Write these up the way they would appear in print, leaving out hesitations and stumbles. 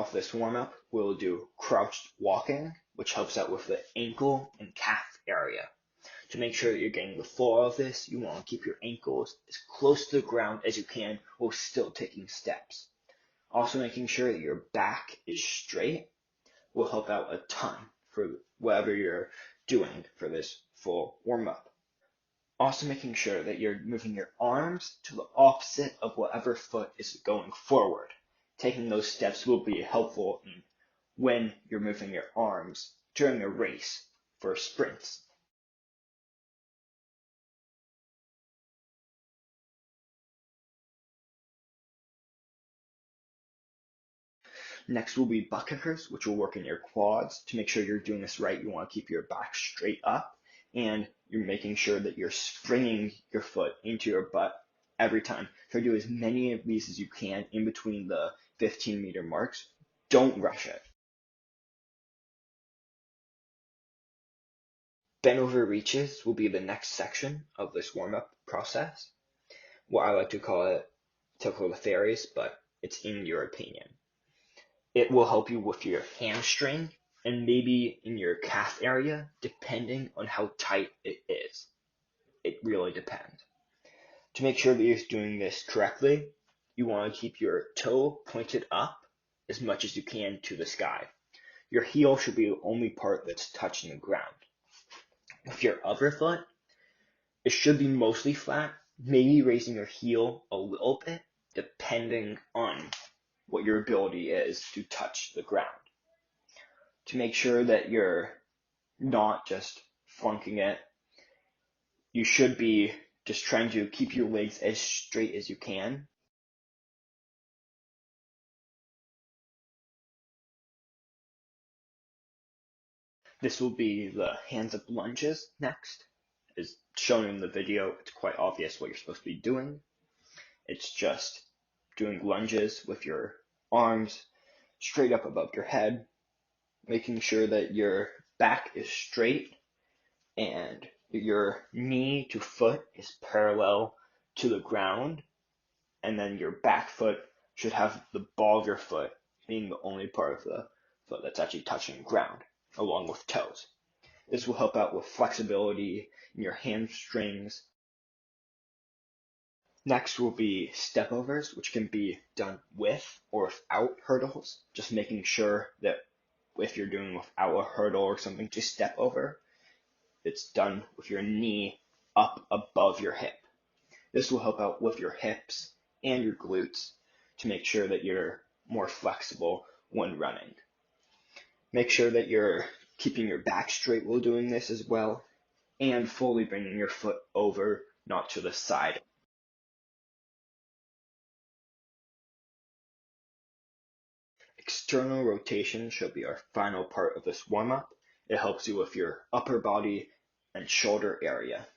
off this warm-up, we'll do crouched walking, which helps out with the ankle and calf area. To make sure that you're getting the flow of this, you want to keep your ankles as close to the ground as you can while still taking steps. Also making sure that your back is straight will help out a ton for whatever you're doing for this full warm-up. Also making sure that you're moving your arms to the opposite of whatever foot is going forward. Taking those steps will be helpful when you're moving your arms during a race for sprints. Next will be butt kickers, which will work in your quads. To make sure you're doing this right, you want to keep your back straight up, and you're making sure that you're springing your foot into your butt every time. Try to do as many of these as you can in between the 15-meter marks. Don't rush it. Bend over reaches will be the next section of this warm-up process. What I like to call it tickle the fairies, but it's in your opinion. It will help you with your hamstring and maybe in your calf area, depending on how tight it is. It really depends. To make sure that you're doing this correctly, you want to keep your toe pointed up as much as you can to the sky. Your heel should be the only part that's touching the ground. With your other foot, it should be mostly flat, maybe raising your heel a little bit, depending on what your ability is to touch the ground. To make sure that you're not just flunking it, you should be just trying to keep your legs as straight as you can. This will be the hands up lunges next. As shown in the video, it's quite obvious what you're supposed to be doing. It's just doing lunges with your arms straight up above your head, making sure that your back is straight and your knee to foot is parallel to the ground, and then your back foot should have the ball of your foot being the only part of the foot that's actually touching the ground, along with toes. This will help out with flexibility in your hamstrings. Next will be step overs, which can be done with or without hurdles, just making sure that if you're doing without a hurdle or something to step over, it's done with your knee up above your hip. This will help out with your hips and your glutes to make sure that you're more flexible when running. Make sure that you're keeping your back straight while doing this as well, and fully bringing your foot over, not to the side. External rotation should be our final part of this warm-up. It helps you with your upper body and shoulder area.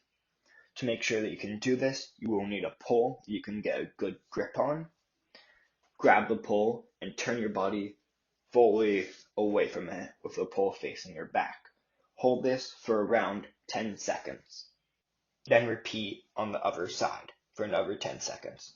To make sure that you can do this, you will need a pole that you can get a good grip on. Grab the pole and turn your body fully away from it with the pole facing your back. Hold this for around 10 seconds. Then repeat on the other side for another 10 seconds.